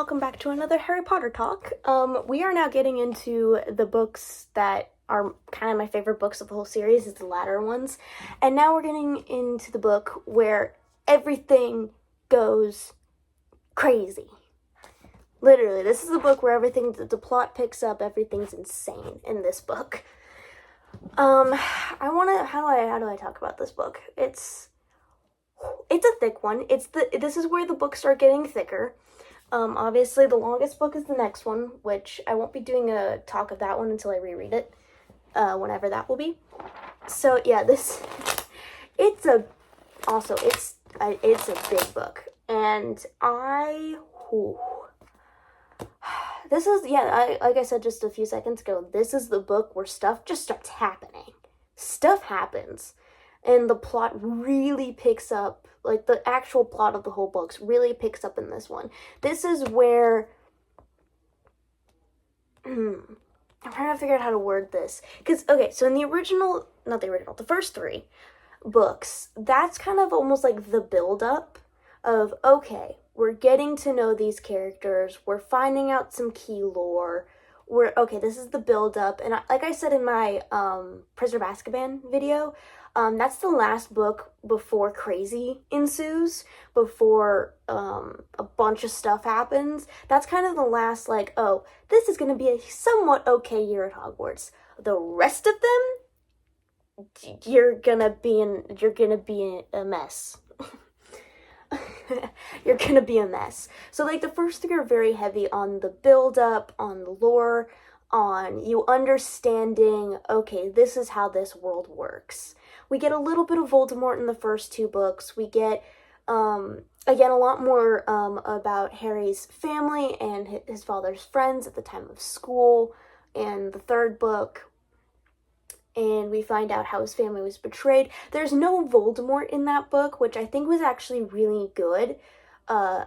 welcome back to another Harry Potter talk. We are now getting into the books that are kind of my favorite books of the whole series, is the latter ones. And now we're getting into the book where everything goes crazy. Literally, this is the book where the plot picks up, everything's insane in this book. How do I talk about this book? It's a thick one. This is where the books start getting thicker. Obviously the longest book is the next one, which I won't be doing a talk of that one until I reread it, whenever that will be. So yeah, it's a big book, and like I said just a few seconds ago, this is the book where stuff just starts happening. Stuff happens, and the plot really picks up. Like, the actual plot of the whole book really picks up in this one. This is where... I'm trying to figure out how to word this. Because, okay, so in the first three books, that's kind of almost like the build-up of, okay, we're getting to know these characters, we're finding out some key lore, this is the build-up, and like I said in my Prisoner of Azkaban video, that's the last book before crazy ensues, before a bunch of stuff happens. That's kind of the last, like, oh, this is going to be a somewhat okay year at Hogwarts. The rest of them, you're gonna be a mess. You're gonna be a mess. So, like, the first three are very heavy on the build-up, on the lore, on you understanding, okay, this is how this world works. We get a little bit of Voldemort in the first two books. We get, again, a lot more about Harry's family and his father's friends at the time of school in the third book. And we find out how his family was betrayed. There's no Voldemort in that book, which I think was actually really good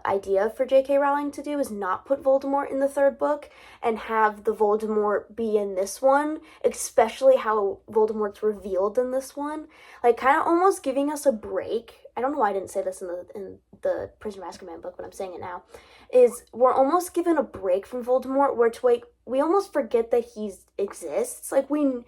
idea for J.K. Rowling to do, is not put Voldemort in the third book and have the Voldemort be in this one, especially how Voldemort's revealed in this one. Like, kind of almost giving us a break. I don't know why I didn't say this in the Prisoner of Azkaban book, but I'm saying it now. Is we're almost given a break from Voldemort, where it's like we almost forget that he exists. Like, we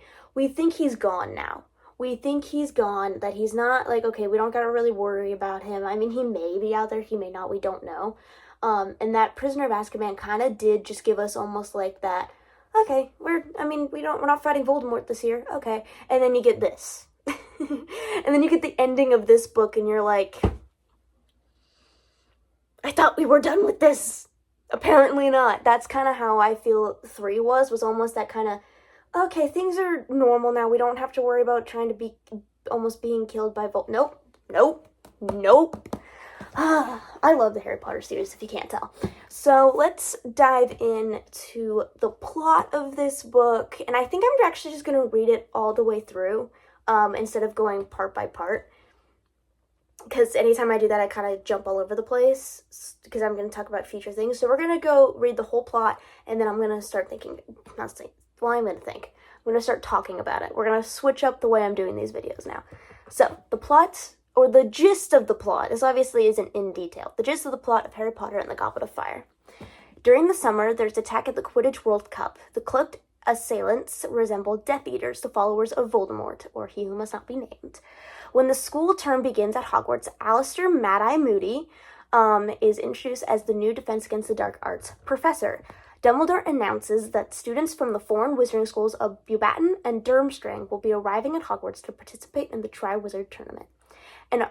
think he's gone now. We think he's gone, that he's not, like, okay, we don't gotta really worry about him. I mean, he may be out there, he may not, we don't know. And that Prisoner of Azkaban kind of did just give us almost like that, okay, we're not fighting Voldemort this year, okay. And then you get this. And then you get the ending of this book, and you're like, I thought we were done with this. Apparently not. That's kind of how I feel 3 was almost that kind of, okay, things are normal now. We don't have to worry about trying to be almost being killed by Nope. I love the Harry Potter series, if you can't tell. So let's dive into the plot of this book. And I think I'm actually just going to read it all the way through instead of going part by part. Because anytime I do that, I kind of jump all over the place because I'm going to talk about future things. So we're going to go read the whole plot, and then I'm going to start thinking, I'm going to start talking about it. We're going to switch up the way I'm doing these videos now. So, the plot, or the gist of the plot, this obviously isn't in detail. The gist of the plot of Harry Potter and the Goblet of Fire. During the summer, there's an attack at the Quidditch World Cup. The cloaked assailants resemble Death Eaters, the followers of Voldemort, or he who must not be named. When the school term begins at Hogwarts, Alastor Mad-Eye Moody is introduced as the new Defense Against the Dark Arts professor. Dumbledore announces that students from the foreign wizarding schools of Beauxbaton and Durmstrang will be arriving at Hogwarts to participate in the Triwizard Tournament. An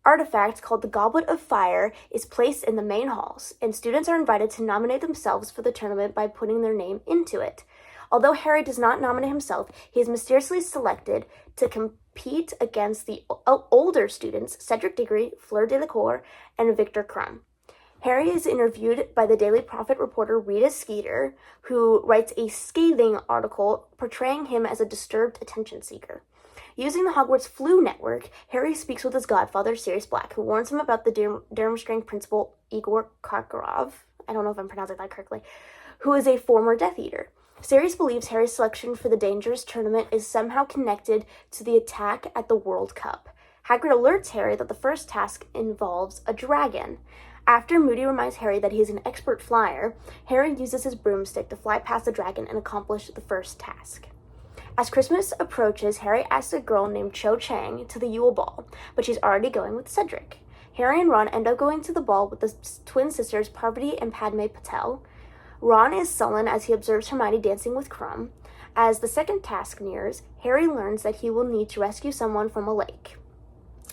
artifact called the Goblet of Fire is placed in the main halls, and students are invited to nominate themselves for the tournament by putting their name into it. Although Harry does not nominate himself, he is mysteriously selected to compete against the older students Cedric Diggory, Fleur Delacour, and Victor Crumb. Harry is interviewed by the Daily Prophet reporter Rita Skeeter, who writes a scathing article portraying him as a disturbed attention seeker. Using the Hogwarts Flu Network, Harry speaks with his godfather, Sirius Black, who warns him about the Durmstrang principal, Igor Karkaroff, I don't know if I'm pronouncing that correctly, who is a former Death Eater. Sirius believes Harry's selection for the dangerous tournament is somehow connected to the attack at the World Cup. Hagrid alerts Harry that the first task involves a dragon. After Moody reminds Harry that he is an expert flyer, Harry uses his broomstick to fly past the dragon and accomplish the first task. As Christmas approaches, Harry asks a girl named Cho Chang to the Yule Ball, but she's already going with Cedric. Harry and Ron end up going to the ball with the twin sisters Parvati and Padme Patel. Ron is sullen as he observes Hermione dancing with Crumb. As the second task nears, Harry learns that he will need to rescue someone from a lake.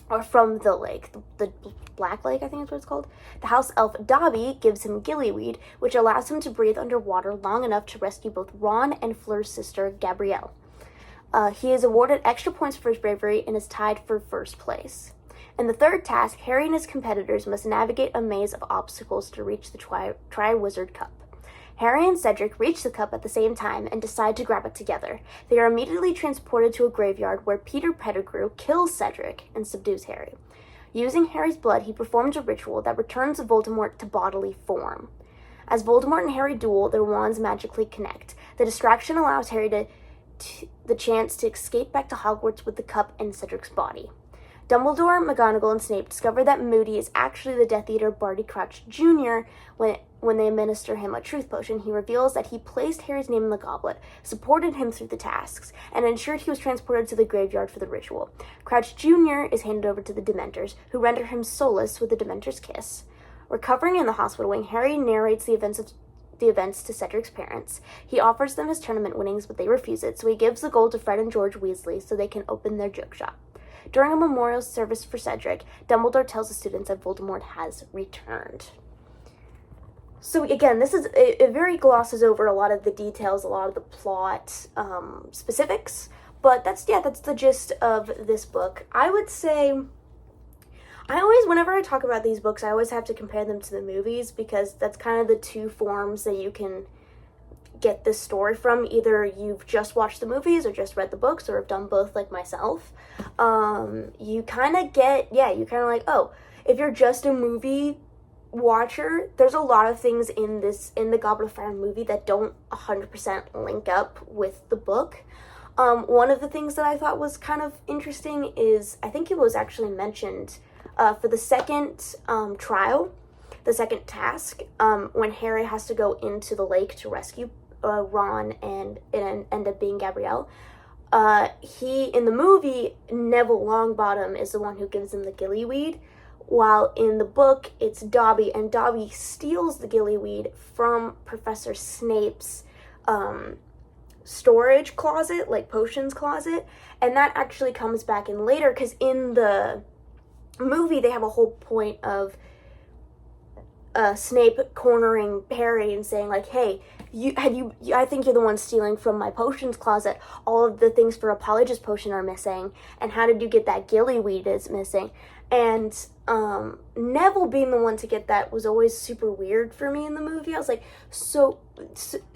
Or from the lake. The Black Lake, I think is what it's called. The house elf Dobby gives him gillyweed, which allows him to breathe underwater long enough to rescue both Ron and Fleur's sister, Gabrielle. He is awarded extra points for his bravery and is tied for first place. In the third task, Harry and his competitors must navigate a maze of obstacles to reach the Triwizard Cup. Harry and Cedric reach the cup at the same time and decide to grab it together. They are immediately transported to a graveyard where Peter Pettigrew kills Cedric and subdues Harry. Using Harry's blood, he performs a ritual that returns Voldemort to bodily form. As Voldemort and Harry duel, their wands magically connect. The distraction allows Harry the chance to escape back to Hogwarts with the cup in Cedric's body. Dumbledore, McGonagall, and Snape discover that Moody is actually the Death Eater Barty Crouch Jr. when they administer him a truth potion. He reveals that he placed Harry's name in the goblet, supported him through the tasks, and ensured he was transported to the graveyard for the ritual. Crouch Jr. is handed over to the Dementors, who render him soulless with the Dementor's kiss. Recovering in the hospital wing, Harry narrates the events to Cedric's parents. He offers them his tournament winnings, but they refuse it, so he gives the gold to Fred and George Weasley so they can open their joke shop. During a memorial service for Cedric, Dumbledore tells the students that Voldemort has returned. So again, this is it very glosses over a lot of the details, a lot of the plot specifics, but that's the gist of this book. I would say, whenever I talk about these books, I always have to compare them to the movies because that's kind of the two forms that you can get this story from. Either you've just watched the movies or just read the books or have done both like myself. You kind of like, oh, if you're just a movie watcher, there's a lot of things in the Goblet of Fire movie that don't 100% link up with the book. One of the things that I thought was kind of interesting is, I think it was actually mentioned for the second trial, the second task, when Harry has to go into the lake to rescue Ron and it end up being Gabrielle. In the movie, Neville Longbottom is the one who gives him the gillyweed, while in the book, it's Dobby, and Dobby steals the gillyweed from Professor Snape's storage closet, like potions closet, and that actually comes back in later, because in the movie, they have a whole point of Snape cornering Harry and saying, like, hey, I think you're the one stealing from my potions closet. All of the things for a Polyjuice potion are missing, and how did you get that gillyweed is missing? And Neville being the one to get that was always super weird for me in the movie. I was like, so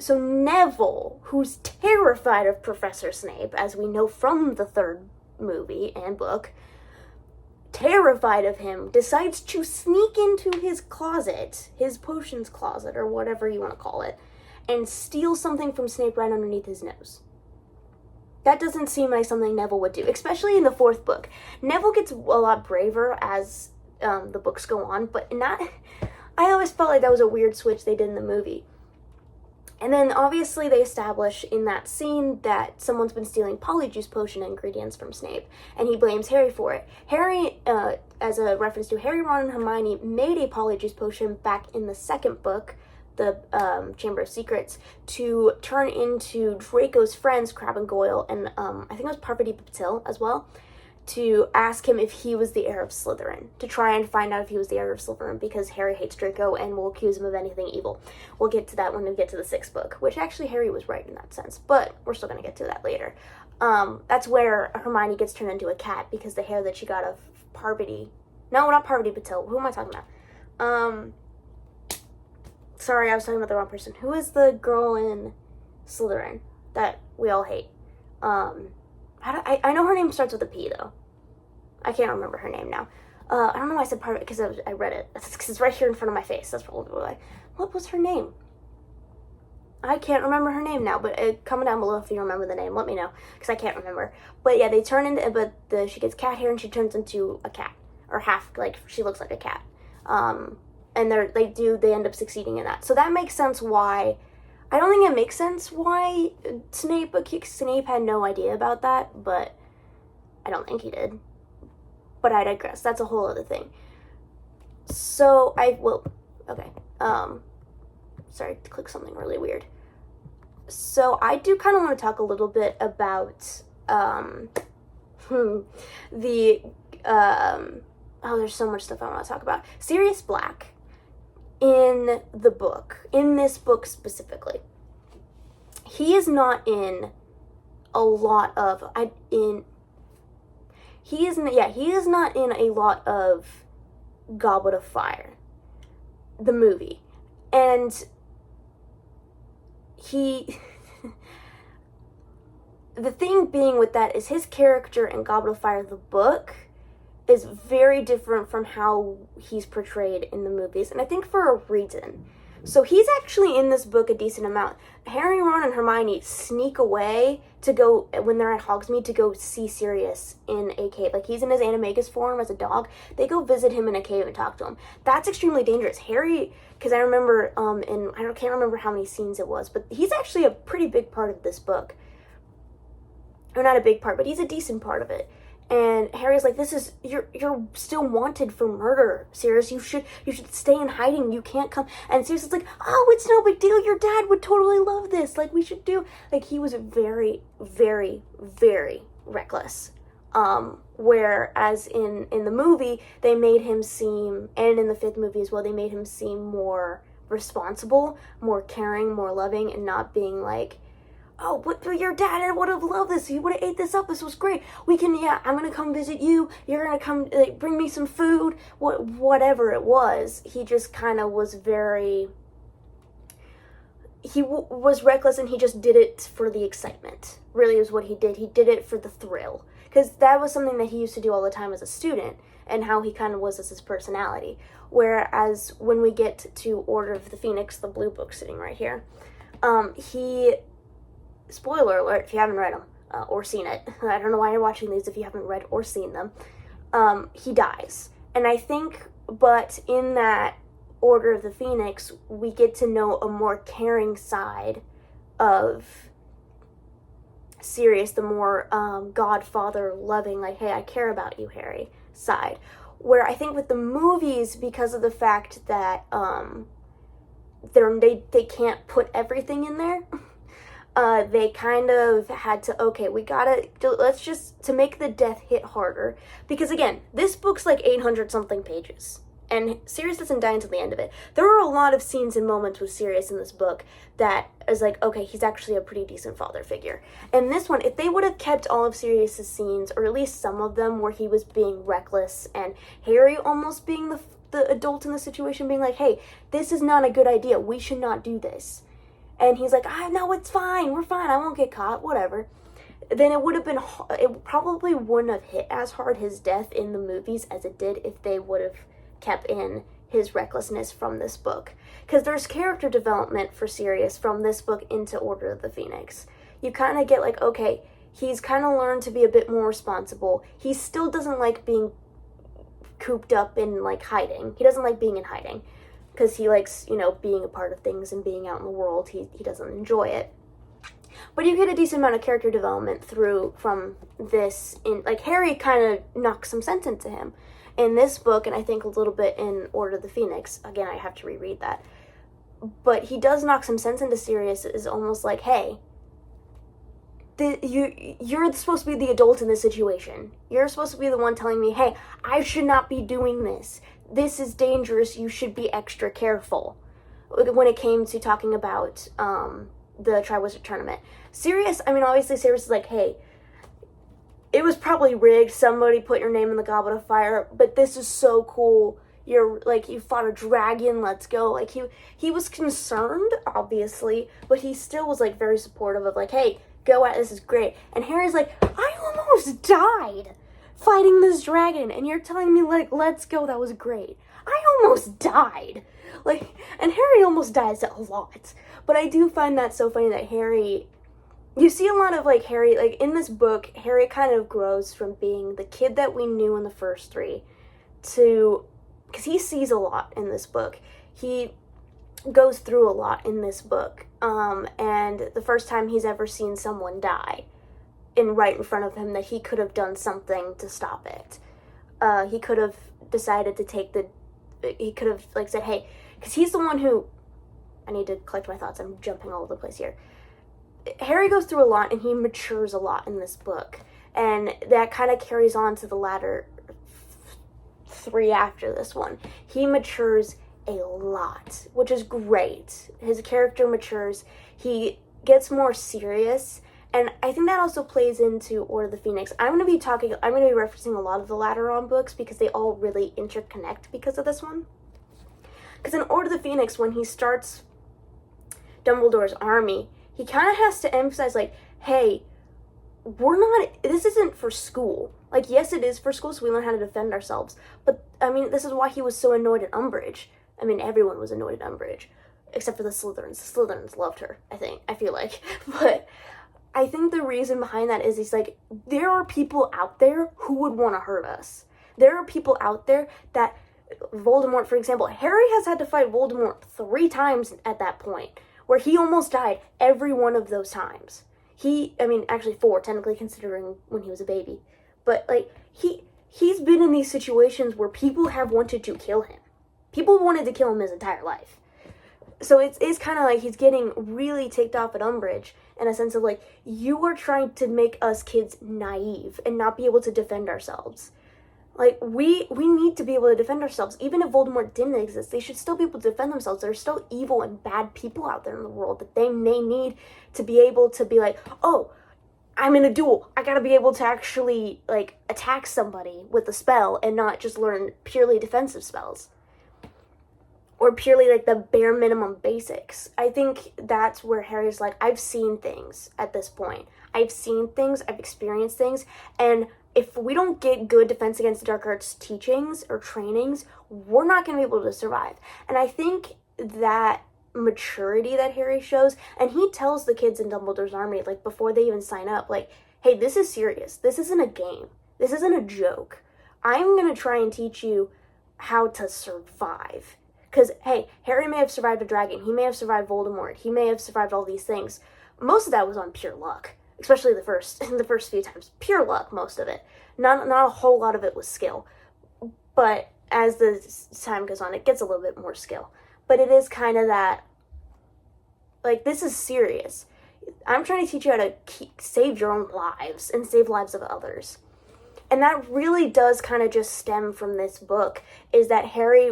Neville, who's terrified of Professor Snape, as we know from the third movie and book, terrified of him, decides to sneak into his closet, his potions closet, or whatever you want to call it, and steal something from Snape right underneath his nose. That doesn't seem like something Neville would do, especially in the fourth book. Neville gets a lot braver as the books go on, but I always felt like that was a weird switch they did in the movie. And then obviously they establish in that scene that someone's been stealing Polyjuice potion ingredients from Snape, and he blames Harry for it. Harry, as a reference to Harry, Ron, and Hermione, made a Polyjuice potion back in the second book, the Chamber of Secrets, to turn into Draco's friends, Crabbe and Goyle, and I think it was Parvati Patil as well, to ask him if he was the heir of Slytherin, to try and find out if he was the heir of Slytherin, because Harry hates Draco and will accuse him of anything evil. We'll get to that when we get to the sixth book, which actually Harry was right in that sense, but we're still going to get to that later. That's where Hermione gets turned into a cat, because the hair that she got of Parvati, no, not Parvati Patil, who am I talking about? Sorry, I was talking about the wrong person. Who is the girl in Slytherin that we all hate? I know her name starts with a P, though. I can't remember her name now. I don't know why I said Parvati, because I read it. Because it's right here in front of my face. That's probably why. What was her name? I can't remember her name now, but comment down below if you remember the name. Let me know, because I can't remember. But yeah, they turn into, she gets cat hair and she turns into a cat, or half, like, she looks like a cat. And they end up succeeding in that. So that makes sense why, I don't think it makes sense why Snape had no idea about that, but I don't think he did. But I digress. That's a whole other thing. So, okay. Sorry to click something really weird. So, I do kind of want to talk a little bit about, there's so much stuff I want to talk about. Sirius Black, in this book specifically, he is not in a lot of, he is not in a lot of Goblet of Fire, the movie. And the thing being with that is his character in Goblet of Fire, the book, is very different from how he's portrayed in the movies, and I think for a reason. So he's actually in this book a decent amount. Harry, Ron, and Hermione sneak away to go, when they're at Hogsmeade, to go see Sirius in a cave. Like, he's in his animagus form as a dog. They go visit him in a cave and talk to him. That's extremely dangerous. Harry, because I remember, can't remember how many scenes it was, but he's actually a pretty big part of this book. Or not a big part, but he's a decent part of it. And Harry's like, you're still wanted for murder, Sirius. You should stay in hiding. You can't come. And Sirius is like, oh, it's no big deal. Your dad would totally love this. Like, we should do. Like, he was very, very, very reckless. Whereas in the movie, they made him seem, and in the 5th movie as well, they made him seem more responsible, more caring, more loving, and not being like, oh, but your dad would have loved this. He would have ate this up. This was great. I'm going to come visit you. You're going to come bring me some food. Whatever it was, he just kind of was very, was reckless, and he just did it for the excitement. Really is what he did. He did it for the thrill. Because that was something that he used to do all the time as a student, and how he kind of was as his personality. Whereas when we get to Order of the Phoenix, the blue book sitting right here, spoiler alert if you haven't read them or seen it. I don't know why you're watching these if you haven't read or seen them. He dies. And I think, but in that Order of the Phoenix, we get to know a more caring side of Sirius, the more godfather loving, like, hey, I care about you, Harry, side. Where I think with the movies, because of the fact that they can't put everything in there, they kind of had to, okay, let's just, to make the death hit harder, because again, this book's like 800 something pages, and Sirius doesn't die until the end of it. There are a lot of scenes and moments with Sirius in this book that is like, okay, he's actually a pretty decent father figure. And this one, if they would have kept all of Sirius's scenes, or at least some of them, where he was being reckless, and Harry almost being the adult in the situation, being like, hey, this is not a good idea, we should not do this. And he's like, no, it's fine, we're fine, I won't get caught, whatever. Then it probably wouldn't have hit as hard, his death in the movies, as it did if they would have kept in his recklessness from this book. Because there's character development for Sirius from this book into Order of the Phoenix. You kind of get like, okay, he's kind of learned to be a bit more responsible. He still doesn't like being cooped up in, like, hiding. He doesn't like being in hiding. Because he likes, being a part of things and being out in the world. He doesn't enjoy it. But you get a decent amount of character development from this. Like, Harry kind of knocks some sense into him in this book, and I think a little bit in Order of the Phoenix. Again, I have to reread that. But he does knock some sense into Sirius. Is almost like, hey, you're supposed to be the adult in this situation. You're supposed to be the one telling me, hey, I should not be doing this. This is dangerous. You should be extra careful. When it came to talking about the Triwizard Tournament. Sirius, obviously Sirius is like, hey, it was probably rigged. Somebody put your name in the Goblet of Fire, but this is so cool. You're, like, you fought a dragon, let's go. Like, he was concerned, obviously, but he still was, like, very supportive of, like, hey, go at it, this is great. And Harry's like, I almost died fighting this dragon, and you're telling me, like, let's go, that was great. I almost died. Like, and Harry almost dies a lot. But I do find that so funny that Harry, you see a lot of, like, Harry, like, in this book, Harry kind of grows from being the kid that we knew in the first three to, because he sees a lot in this book. He goes through a lot in this book. And the first time he's ever seen someone die right in front of him, that he could have done something to stop it. He could have decided to he could have, like, said, hey, because he's the one who, I need to collect my thoughts, I'm jumping all over the place here. Harry goes through a lot, and he matures a lot in this book, and that kind of carries on to the latter three after this one. He matures a lot, which is great. His character matures, he gets more serious, and I think that also plays into Order of the Phoenix. I'm going to be referencing a lot of the Lateran books because they all really interconnect because of this one. Because in Order of the Phoenix, when he starts Dumbledore's army, he kind of has to emphasize, like, hey, this isn't for school. Like, yes, it is for school, so we learn how to defend ourselves. But, I mean, this is why he was so annoyed at Umbridge. I mean, everyone was annoyed at Umbridge, except for the Slytherins. The Slytherins loved her, I feel like. But I think the reason behind that is he's like, there are people out there who would want to hurt us. There are people out there that, Voldemort, for example, Harry has had to fight Voldemort 3 times at that point, where he almost died every one of those times. Actually 4, technically, considering when he was a baby. But, like, he's been in these situations where people have wanted to kill him. People wanted to kill him his entire life. So it's kind of like he's getting really ticked off at Umbridge in a sense of, like, you are trying to make us kids naive and not be able to defend ourselves. Like, we need to be able to defend ourselves. Even if Voldemort didn't exist, they should still be able to defend themselves. There's still evil and bad people out there in the world that they may need to be able to be like, oh, I'm in a duel. I gotta be able to actually, like, attack somebody with a spell and not just learn purely defensive spells. Or purely, like, the bare minimum basics. I think that's where Harry's like, I've seen things at this point. I've seen things, I've experienced things, and if we don't get good Defense Against the Dark Arts teachings or trainings, we're not going to be able to survive. And I think that maturity that Harry shows, and he tells the kids in Dumbledore's army, like, before they even sign up, like, hey, this is serious. This isn't a game. This isn't a joke. I'm going to try and teach you how to survive. Because, hey, Harry may have survived a dragon. He may have survived Voldemort. He may have survived all these things. Most of that was on pure luck. Especially the first few times. Pure luck, most of it. Not a whole lot of it was skill. But as the time goes on, it gets a little bit more skill. But it is kind of that, like, this is serious. I'm trying to teach you how to save your own lives and save lives of others. And that really does kind of just stem from this book, is that Harry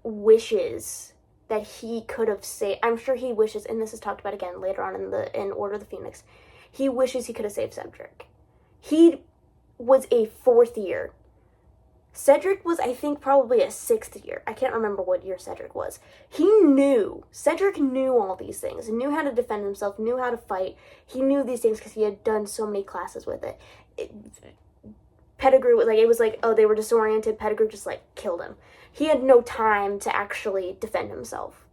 wishes that he could have saved, I'm sure he wishes, and this is talked about again later on in Order of the Phoenix, he wishes he could have saved Cedric. He was a 4th year. Cedric was, I think, probably a 6th year. I can't remember what year Cedric was. Cedric knew all these things, knew how to defend himself, knew how to fight. He knew these things because he had done so many classes with it. Pettigrew, like, it was like, oh, they were disoriented, Pettigrew just, like, killed him. He had no time to actually defend himself.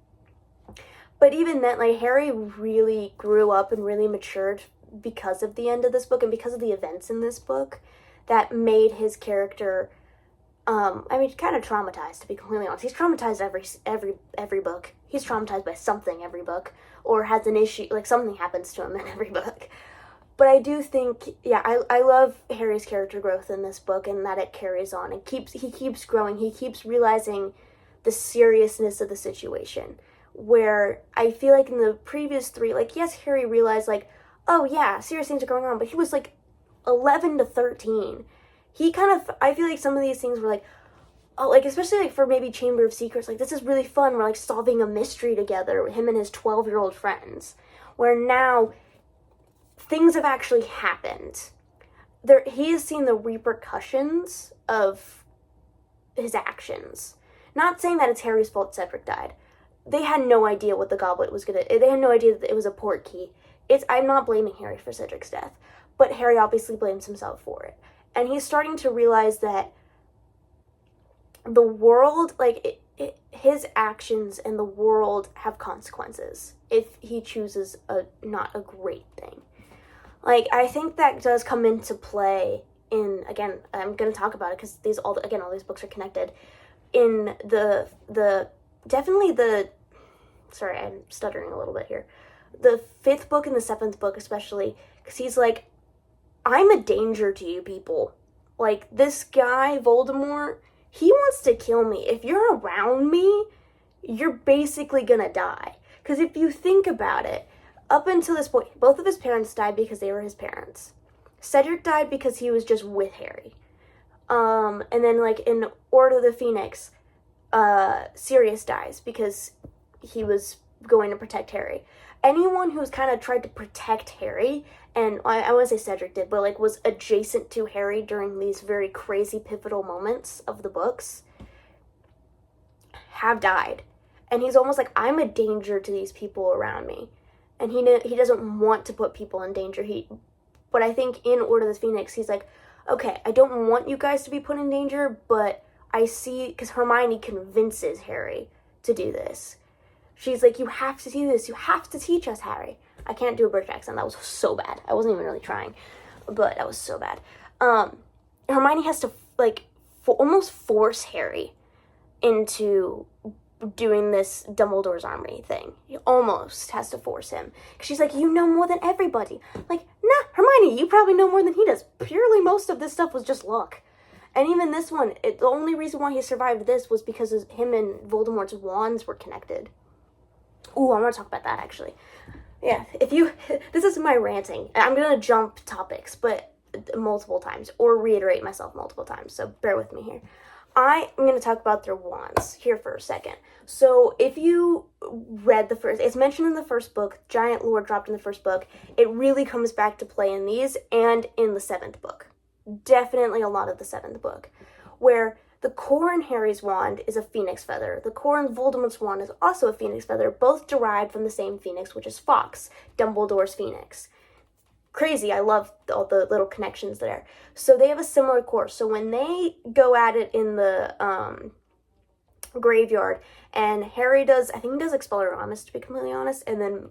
But even then, like, Harry really grew up and really matured because of the end of this book and because of the events in this book that made his character, kind of traumatized, to be completely honest. He's traumatized every book. He's traumatized by something every book, or has an issue, like, something happens to him in every book. But I do think, I love Harry's character growth in this book, and that it carries on. He keeps growing. He keeps realizing the seriousness of the situation. Where I feel like in the previous 3, like, yes, Harry realized, like, oh yeah, serious things are going on, but he was, like, 11 to 13. I feel like some of these things were, like, oh, like, especially, like, for maybe Chamber of Secrets, like, this is really fun. We're, like, solving a mystery together, him and his 12-year-old friends. Where now things have actually happened. He has seen the repercussions of his actions. Not saying that it's Harry's fault Cedric died. They had no idea what the goblet was gonna... They had no idea that it was a port key. I'm not blaming Harry for Cedric's death. But Harry obviously blames himself for it. and he's starting to realize that the world, like, his actions and the world have consequences if he chooses not a great thing. Like, I think that does come into play in, again, I'm going to talk about it because all these books are connected. In sorry, I'm stuttering a little bit here. The 5th book and the 7th book especially, because he's like, I'm a danger to you people. Like, this guy, Voldemort, he wants to kill me. If you're around me, you're basically gonna die. Because if you think about it, up until this point, both of his parents died because they were his parents. Cedric died because he was just with Harry. And then, like, in Order of the Phoenix, Sirius dies because he was going to protect Harry. Anyone who's kind of tried to protect Harry, and I wouldn't say Cedric did, but, like, was adjacent to Harry during these very crazy pivotal moments of the books, have died. And he's almost like, I'm a danger to these people around me. And he doesn't want to put people in danger. But I think in Order of the Phoenix, he's like, okay, I don't want you guys to be put in danger, but I see, because Hermione convinces Harry to do this. She's like, you have to do this. You have to teach us, Harry. I can't do a British accent. That was so bad. I wasn't even really trying, but that was so bad. Hermione has to, like, almost force Harry into doing this Dumbledore's Army thing. He almost has to force him. Because she's like, you know more than everybody. Like, nah, Hermione, you probably know more than he does. Purely most of this stuff was just luck. And even this one, the only reason why he survived this was because him and Voldemort's wands were connected. Ooh, I'm going to talk about that, actually. Yeah, this is my ranting. I'm going to jump topics, but multiple times, or reiterate myself multiple times, so bear with me here. I am going to talk about their wands here for a second. So if you read it's mentioned in the first book, giant lore dropped in the first book. It really comes back to play in these and in the 7th book. Definitely a lot of the 7th book, where the core in Harry's wand is a phoenix feather. The core in Voldemort's wand is also a phoenix feather, both derived from the same phoenix, which is Fawkes, Dumbledore's phoenix. Crazy, I love all the little connections there. So they have a similar core. So when they go at it in the graveyard, and Harry does, I think he does Expelliarmus, to be completely honest, and then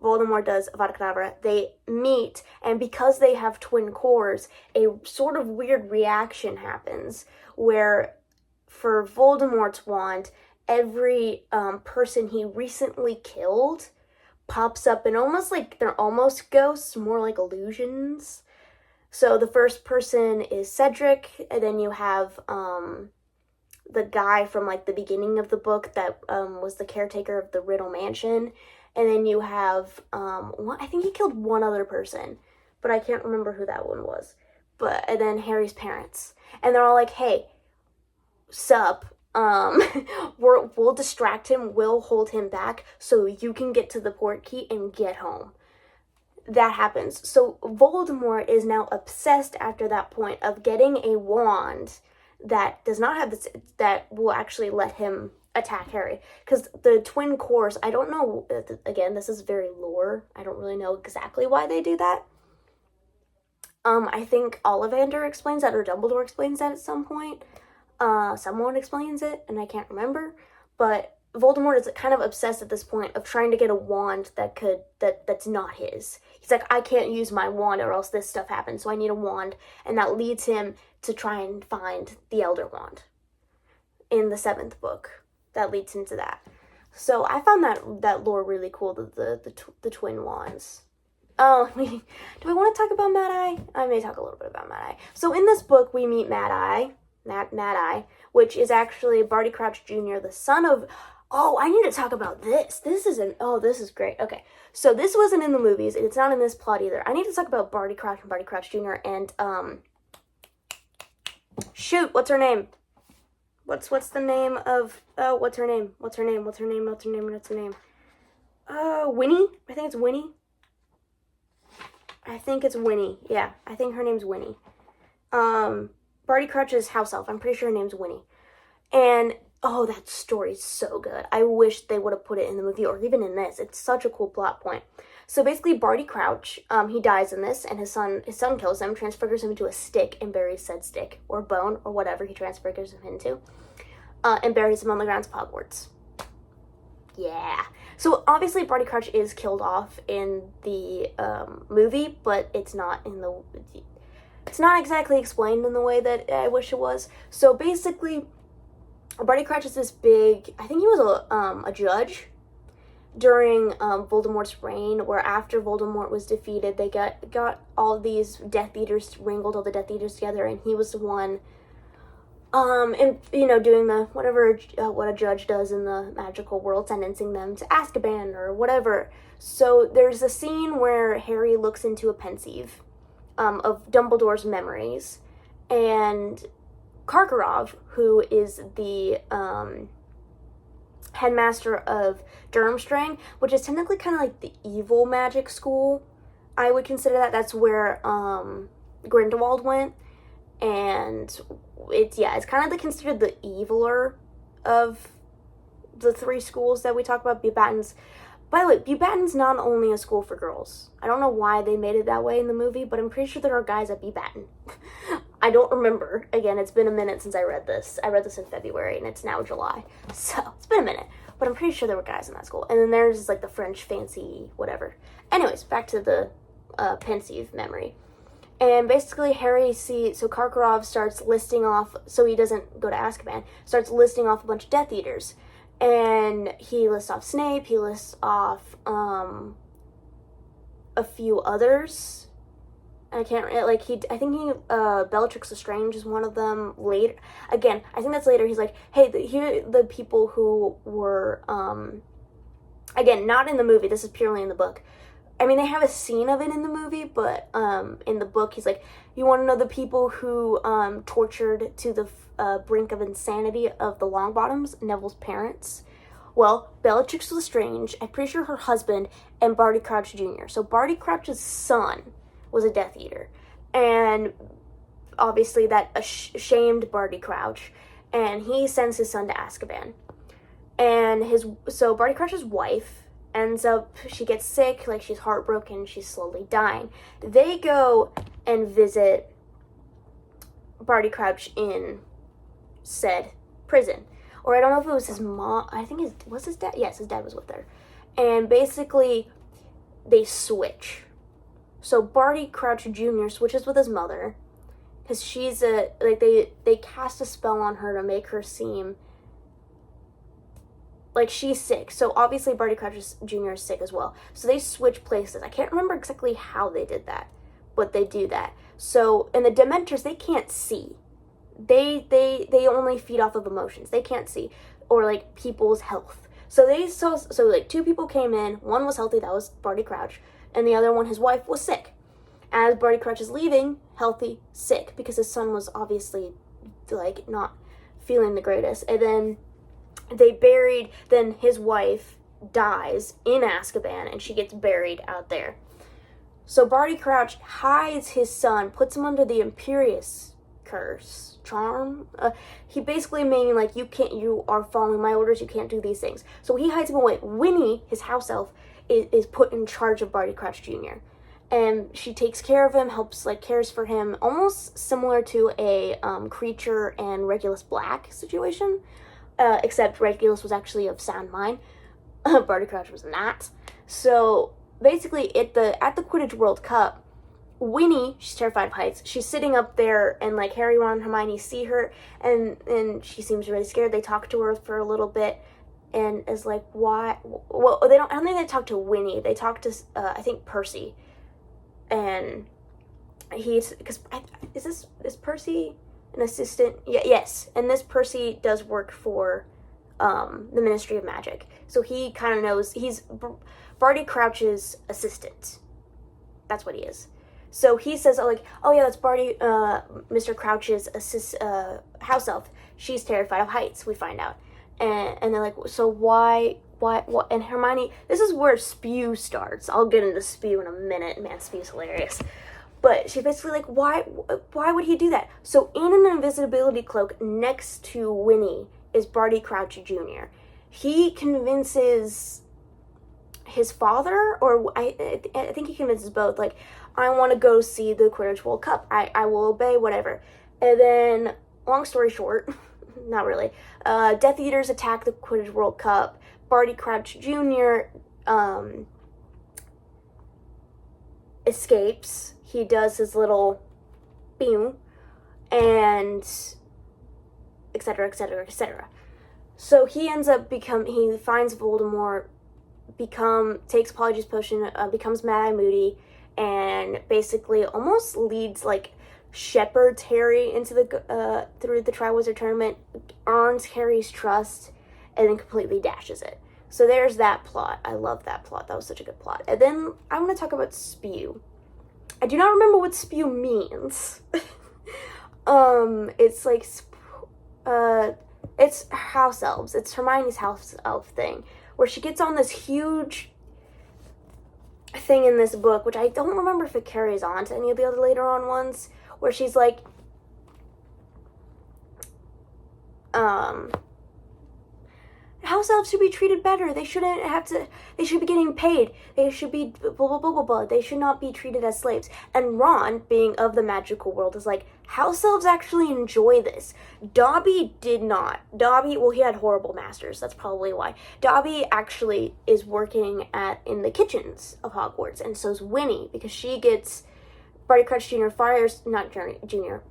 Voldemort does Avada Kedavra, they meet, and because they have twin cores, a sort of weird reaction happens, where for Voldemort's wand, every person he recently killed pops up, and almost like they're almost ghosts, more like illusions. So the first person is Cedric, and then you have the guy from, like, the beginning of the book that was the caretaker of the Riddle Mansion. And then you have, I think he killed one other person, but I can't remember who that one was. And then Harry's parents. And they're all like, hey, sup, we'll distract him, we'll hold him back so you can get to the port key and get home. That happens. So Voldemort is now obsessed after that point of getting a wand that does not have this, that will actually let him attack Harry. Because the twin cores, I don't know, again, this is very lore. I don't really know exactly why they do that. I think Ollivander explains that, or Dumbledore explains that at some point. Someone explains it, and I can't remember. But Voldemort is kind of obsessed at this point of trying to get a wand that's not his. He's like, I can't use my wand or else this stuff happens, so I need a wand. And that leads him to try and find the Elder Wand in the 7th book. That leads into that. So I found that lore really cool, the twin wands. Oh, do I want to talk about Mad Eye? I may talk a little bit about Mad Eye. So in this book, we meet Mad Eye, which is actually Barty Crouch Jr., the son of... Oh, I need to talk about this. This is great. Okay, so this wasn't in the movies, and it's not in this plot either. I need to talk about Barty Crouch and Barty Crouch Jr. and, shoot, what's her name? What's the name of... what's her name? Winnie? I think it's Winnie. Yeah, I think her name's Winnie. Barty Crouch's house elf. I'm pretty sure her name's Winnie. And, oh, that story's so good. I wish they would have put it in the movie or even in this. It's such a cool plot point. So basically, Barty Crouch, he dies in this, and his son kills him, transfigures him into a stick, and buries said stick, or bone, or whatever he transfigures him into, and buries him on the grounds of Hogwarts. Yeah. So obviously, Barty Crouch is killed off in the movie, but it's not in the... It's not exactly explained in the way that I wish it was. So basically, Barty Crouch is this big... I think he was a judge during Voldemort's reign, where after Voldemort was defeated, they got all these Death Eaters, wrangled all the Death Eaters together, and he was the one, and, you know, doing the, whatever, what a judge does in the magical world, sentencing them to Azkaban, or whatever. So there's a scene where Harry looks into a pensieve, of Dumbledore's memories, and Karkaroff, who is the, headmaster of Durmstrang, which is technically kind of like the evil magic school. I would consider that. That's where Grindelwald went, and it's kind of like considered the eviler of the three schools that we talk about. Beauxbaton's, by the way, Beauxbaton's not only a school for girls. I don't know why they made it that way in the movie, but I'm pretty sure there are guys at Beauxbaton. I don't remember. Again, it's been a minute since I read this. I read this in February, and it's now July. So, it's been a minute. But I'm pretty sure there were guys in that school. And then there's, like, the French fancy whatever. Anyways, back to the pensieve memory. And basically, so Karkaroff starts listing off, so he doesn't go to Azkaban, starts listing off a bunch of Death Eaters. And he lists off Snape, he lists off a few others. I can't, like, I think Bellatrix Lestrange is one of them later. Again, I think that's later. He's like, hey, here are the people who were, again, not in the movie, this is purely in the book. I mean, they have a scene of it in the movie, but in the book, he's like, you want to know the people who tortured to the brink of insanity of the Longbottoms, Neville's parents? Well, Bellatrix Lestrange, I'm pretty sure her husband, and Barty Crouch Jr. So Barty Crouch's son was a Death Eater, and obviously that shamed Barty Crouch, and he sends his son to Azkaban. And so Barty Crouch's wife ends up, she gets sick, like she's heartbroken, she's slowly dying. They go and visit Barty Crouch in said prison. Or I don't know if it was his mom, I think was his dad? Yes, his dad was with her. And basically, they switch. So Barty Crouch Jr. switches with his mother, because she's they cast a spell on her to make her seem like she's sick. So obviously Barty Crouch Jr. is sick as well. So they switch places. I can't remember exactly how they did that, but they do that. So, and the Dementors, they can't see. They only feed off of emotions. They can't see, or like people's health. So like two people came in, one was healthy, that was Barty Crouch, and the other one, his wife, was sick. As Barty Crouch is leaving, healthy, sick, because his son was obviously, like, not feeling the greatest. And then then his wife dies in Azkaban, and she gets buried out there. So Barty Crouch hides his son, puts him under the Imperious curse, charm. He basically meaning, like, you are following my orders, you can't do these things. So he hides him away. Winnie, his house elf, is put in charge of Barty Crouch Jr. And she takes care of him, cares for him, almost similar to a Creature and Regulus Black situation, except Regulus was actually of sound mind. Barty Crouch was not. So basically, at the Quidditch World Cup, Winnie, she's terrified of heights, she's sitting up there, and like Harry, Ron, and Hermione see her, and she seems really scared. They talk to her for a little bit, and is like, why? Well, I don't think they talk to Winnie. They talk to, I think, Percy. And is Percy an assistant? Yeah, yes. And this Percy does work for the Ministry of Magic. So he kind of knows, he's Barty Crouch's assistant. That's what he is. So he says, oh yeah, that's Barty, Mr. Crouch's house elf. She's terrified of heights, we find out. And they're like, so why, and Hermione, this is where Spew starts. I'll get into Spew in a minute. Man, Spew's hilarious. But she's basically like, why would he do that? So in an invisibility cloak next to Winnie is Barty Crouch Jr. He convinces his father, or I think he convinces both, like, I want to go see the Quidditch World Cup. I will obey, whatever. And then, long story short, not really, Death Eaters attack the Quidditch World Cup. Barty Crouch Jr. Escapes. He does his little beam, and etc., etc., etc. So he ends up he finds Voldemort, takes Polyjuice Potion, becomes Mad-Eye Moody, and basically almost leads, like, shepherds Harry into through the Triwizard Tournament, earns Harry's trust, and then completely dashes it. So there's that plot. I love that plot. That was such a good plot. And then I want to talk about spew. I do not remember what spew means. It's like, it's house elves. It's Hermione's house elf thing, where she gets on this huge thing in this book, which I don't remember if it carries on to any of the other later on ones, where she's like, house elves should be treated better. They should be getting paid. They should be blah, blah, blah, blah, blah. They should not be treated as slaves. And Ron, being of the magical world, is like, house elves actually enjoy this. Dobby did not. Dobby, well, he had horrible masters. That's probably why. Dobby actually is working in the kitchens of Hogwarts, and so's Winnie, because she gets, Barty Crouch Jr.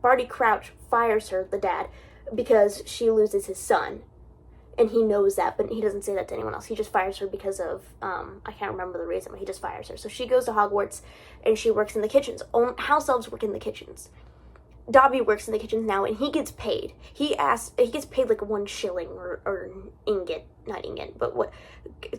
Barty Crouch fires her, the dad, because she loses his son. And he knows that, but he doesn't say that to anyone else. He just fires her because of, I can't remember the reason, but he just fires her. So she goes to Hogwarts, and she works in the kitchens. House elves work in the kitchens. Dobby works in the kitchens now, and he gets paid. He gets paid like 1 shilling or ingot, not ingot, but what,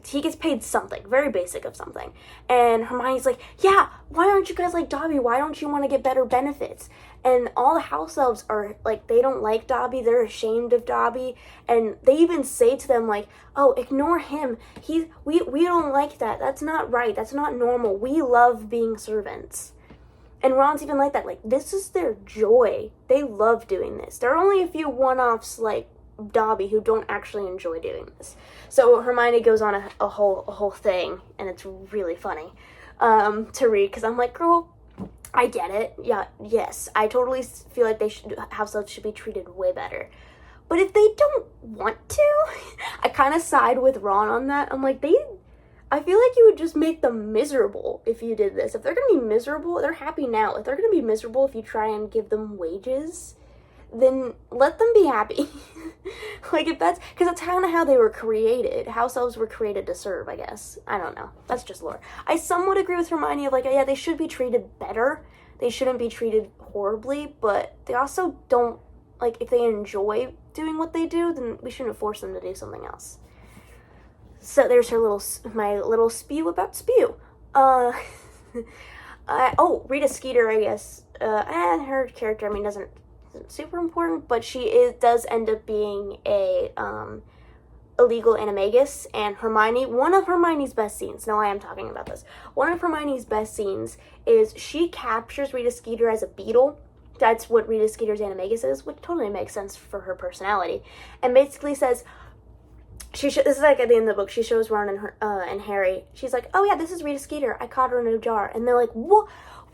he gets paid something, very basic of something. And Hermione's like, yeah, why aren't you guys like Dobby? Why don't you want to get better benefits? And all the house elves are like, they don't like Dobby, they're ashamed of Dobby, and they even say to them like, oh, ignore him, we don't like that, that's not right, that's not normal, we love being servants. And Ron's even like that, like, this is their joy, they love doing this. There are only a few one-offs like Dobby who don't actually enjoy doing this. So Hermione goes on a whole thing, and it's really funny to read, because I'm like, girl, I get it. Yeah, yes, I totally feel like house elves should be treated way better. But if they don't want to, I kind of side with Ron on that. I'm like, I feel like you would just make them miserable if you did this. If they're going to be miserable, they're happy now. If they're going to be miserable if you try and give them wages, then let them be happy. Like, if that's, because that's kind of how they were created. House elves were created to serve, I guess. I don't know. That's just lore. I somewhat agree with Hermione of like, yeah, they should be treated better. They shouldn't be treated horribly, but they also don't, like, if they enjoy doing what they do, then we shouldn't force them to do something else. So there's my little spew about spew. Rita Skeeter, I guess. And her character, I mean, isn't super important, but she does end up being a illegal animagus, and one of Hermione's best scenes, no, I am talking about this, one of Hermione's best scenes is she captures Rita Skeeter as a beetle. That's what Rita Skeeter's animagus is, which totally makes sense for her personality, and basically says, this is like at the end of the book, she shows Ron and Harry, she's like, oh yeah, this is Rita Skeeter, I caught her in a jar, and they're like, what?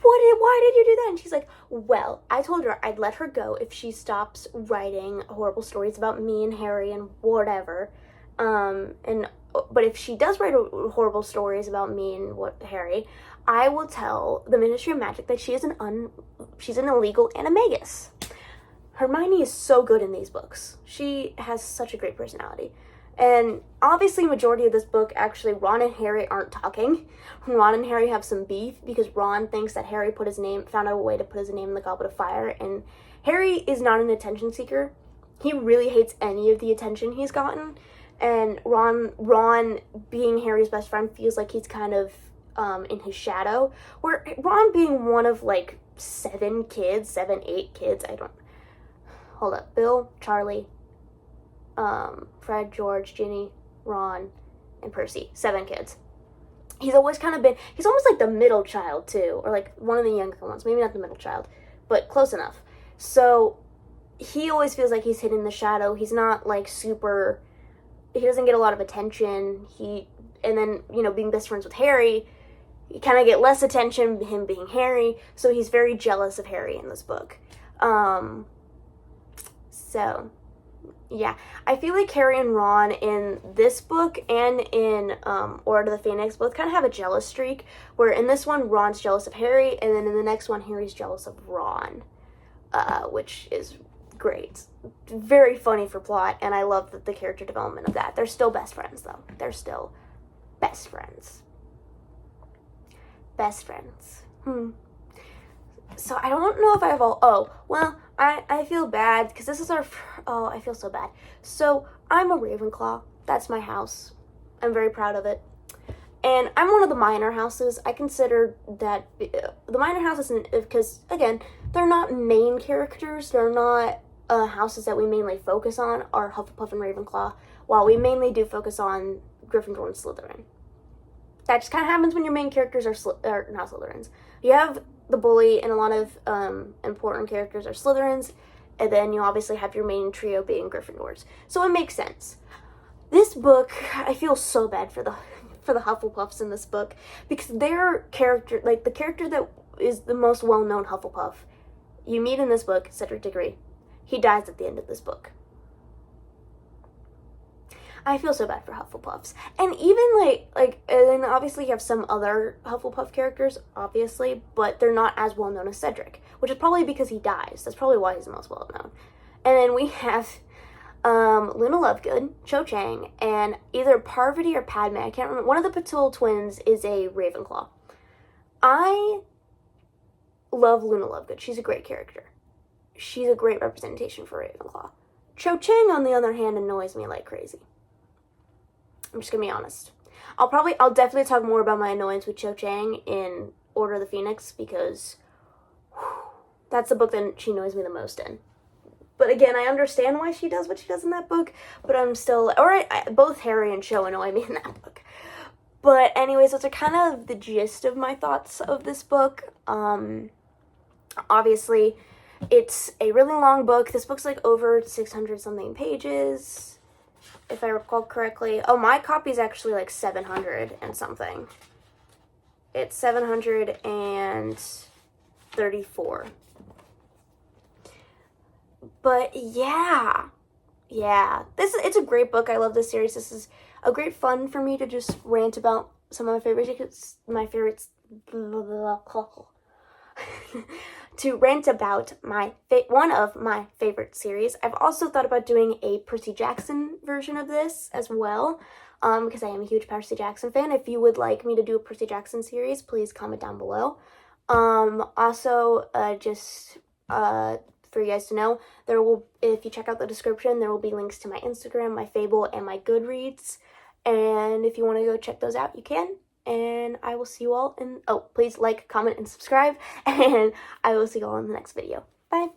Why did you do that? And she's like, well, I told her I'd let her go if she stops writing horrible stories about me and Harry and whatever. But if she does write horrible stories about me and Harry, I will tell the Ministry of Magic that she's an illegal animagus. Hermione is so good in these books. She has such a great personality. And obviously, majority of this book, actually, Ron and Harry aren't talking. Ron and Harry have some beef because Ron thinks that Harry found out a way to put his name in the Goblet of Fire, and Harry is not an attention seeker. He really hates any of the attention he's gotten, and Ron, being Harry's best friend, feels like he's kind of in his shadow, where Ron being one of, like, 8 kids, hold up, Bill, Charlie, Fred, George, Ginny, Ron, and Percy. 7 kids. He's always kind of he's almost like the middle child, too, or like one of the younger ones. Maybe not the middle child, but close enough. So he always feels like he's hidden in the shadow. He's not, like, he doesn't get a lot of attention. and then, you know, being best friends with Harry, you kind of get less attention, him being Harry, so he's very jealous of Harry in this book. So, yeah. I feel like Harry and Ron in this book and in Order of the Phoenix both kind of have a jealous streak, where in this one, Ron's jealous of Harry, and then in the next one, Harry's jealous of Ron, which is great. Very funny for plot, and I love the character development of that. They're still best friends, though. They're still best friends. Best friends. So I don't know if I have all... Oh, well, I feel bad, because this is our... Oh, I feel so bad. So, I'm a Ravenclaw. That's my house. I'm very proud of it. And I'm one of the minor houses. I consider that... the minor houses, because, again, they're not main characters. They're not houses that we mainly focus on, are Hufflepuff and Ravenclaw, while we mainly do focus on Gryffindor and Slytherin. That just kind of happens when your main characters are not Slytherins. You have the bully, and a lot of important characters are Slytherins, and then you obviously have your main trio being Gryffindors. So it makes sense. This book, I feel so bad for the Hufflepuffs in this book, because their character, like the character that is the most well-known Hufflepuff you meet in this book, Cedric Diggory, he dies at the end of this book. I feel so bad for Hufflepuffs. And even, and then obviously you have some other Hufflepuff characters, obviously, but they're not as well-known as Cedric, which is probably because he dies. That's probably why he's the most well-known. And then we have Luna Lovegood, Cho Chang, and either Parvati or Padme, I can't remember. One of the Patil twins is a Ravenclaw. I love Luna Lovegood. She's a great character. She's a great representation for Ravenclaw. Cho Chang, on the other hand, annoys me like crazy. I'm just gonna be honest. I'll definitely talk more about my annoyance with Cho Chang in Order of the Phoenix, because that's the book that she annoys me the most in. But again, I understand why she does what she does in that book, but I'm still... both Harry and Cho annoy me in that book. But anyways, those are kind of the gist of my thoughts of this book. Obviously, it's a really long book. This book's like over 600-something pages, if I recall correctly. Oh, my copy's actually like 700 and something. It's 734. But yeah. It's a great book. I love this series. This is a great fun for me to just rant about some of my favorites. To rant about one of my favorite series. I've also thought about doing a Percy Jackson version of this as well, because I am a huge Percy Jackson fan. If you would like me to do a Percy Jackson series, please comment down below. Also, just for you guys to know, if you check out the description, there will be links to my Instagram, my Fable, and my Goodreads. And if you want to go check those out, you can. And I will see you all please like, comment, and subscribe. And I will see you all in the next video. Bye.